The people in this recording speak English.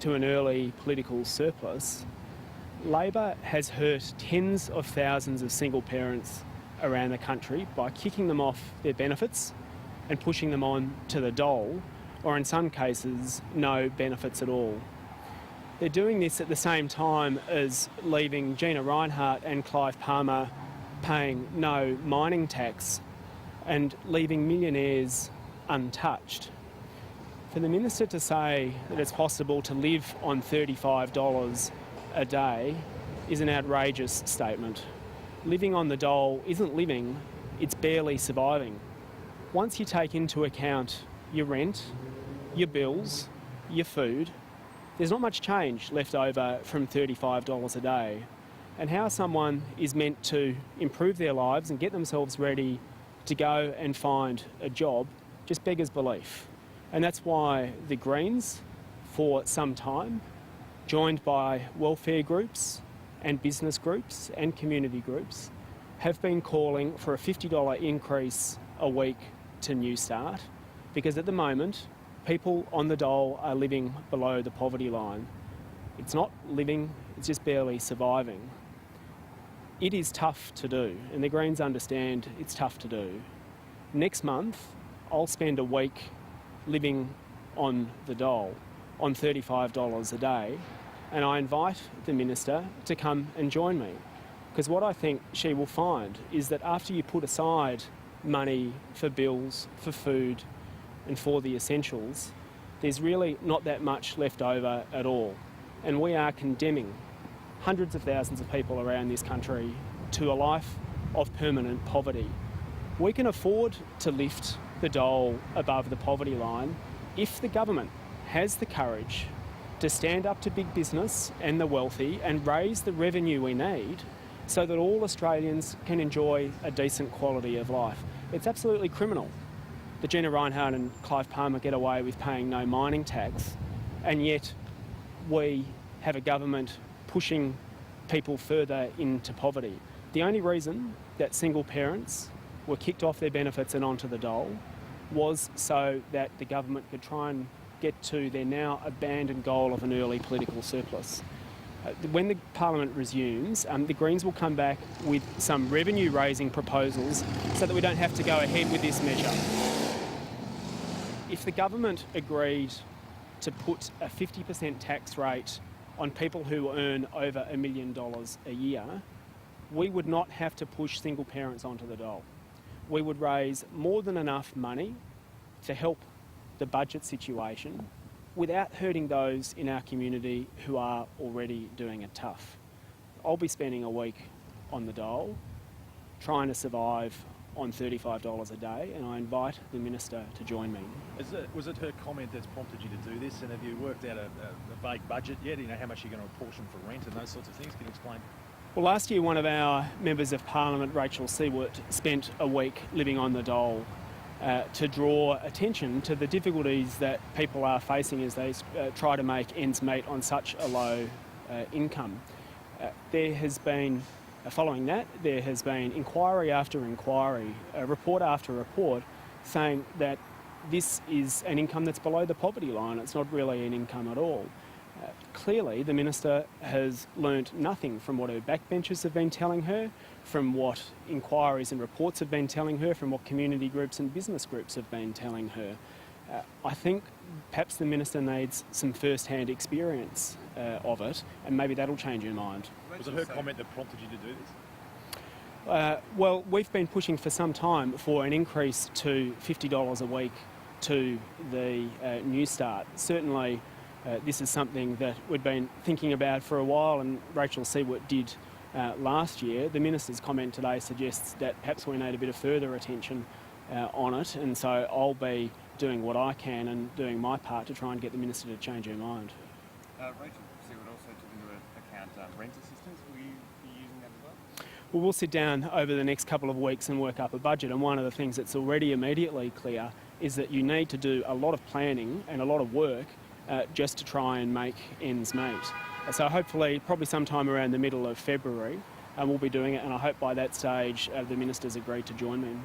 to an early political surplus, Labor has hurt tens of thousands of single parents around the country by kicking them off their benefits and pushing them on to the dole, or in some cases, no benefits at all. They're doing this at the same time as leaving Gina Rinehart and Clive Palmer paying no mining tax and leaving millionaires untouched. For the minister to say that it's possible to live on $35 a day is an outrageous statement. Living on the dole isn't living, it's barely surviving. Once you take into account your rent, your bills, your food, there's not much change left over from $35 a day. And how someone is meant to improve their lives and get themselves ready to go and find a job just beggars belief. And that's why the Greens, for some time, joined by welfare groups and business groups and community groups, have been calling for a $50 increase a week to Newstart, because at the moment, people on the dole are living below the poverty line. It's not living, it's just barely surviving. It is tough to do, and the Greens understand it's tough to do. Next month, I'll spend a week living on the dole, on $35 a day, and I invite the minister to come and join me. Because what I think she will find is that after you put aside money for bills, for food, and for the essentials, there's really not that much left over at all. And we are condemning hundreds of thousands of people around this country to a life of permanent poverty. We can afford to lift the dole above the poverty line if the government has the courage to stand up to big business and the wealthy and raise the revenue we need so that all Australians can enjoy a decent quality of life. It's absolutely criminal that Gina Rinehart and Clive Palmer get away with paying no mining tax, and yet we have a government pushing people further into poverty. The only reason that single parents were kicked off their benefits and onto the dole was so that the government could try and get to their now abandoned goal of an early political surplus. When the Parliament resumes, the Greens will come back with some revenue-raising proposals so that we don't have to go ahead with this measure. If the government agreed to put a 50% tax rate on people who earn over $1 million a year, we would not have to push single parents onto the dole. We would raise more than enough money to help the budget situation without hurting those in our community who are already doing it tough. I'll be spending a week on the dole, trying to survive on $35 a day, and I invite the minister to join me. Was it her comment that's prompted you to do this, and have you worked out a vague budget yet? You know, how much you're going to apportion for rent and those sorts of things? Can you explain? Well, last year one of our members of Parliament, Rachel Siewert, spent a week living on the dole to draw attention to the difficulties that people are facing as they try to make ends meet on such a low income. There has been, following that, there has been inquiry after inquiry, report after report, saying that this is an income that's below the poverty line. It's not really an income at all. Clearly, the minister has learnt nothing from what her backbenchers have been telling her, from what inquiries and reports have been telling her, from what community groups and business groups have been telling her. I think perhaps the minister needs some first-hand experience of it, and maybe that'll change her mind. Was it her comment that prompted you to do this? Well, we've been pushing for some time for an increase to $50 a week to the Newstart. Certainly, this is something that we've been thinking about for a while, and Rachel Siewert did last year. The minister's comment today suggests that perhaps we need a bit of further attention on it, and so I'll be doing what I can and doing my part to try and get the minister to change her mind. Rachel Siewert also took into account rent assistance. Will you be using that as well? Well, we'll sit down over the next couple of weeks and work up a budget, and one of the things that's already immediately clear is that you need to do a lot of planning and a lot of work just to try and make ends meet. So hopefully, probably sometime around the middle of February, we'll be doing it, and I hope by that stage the minister's agreed to join me.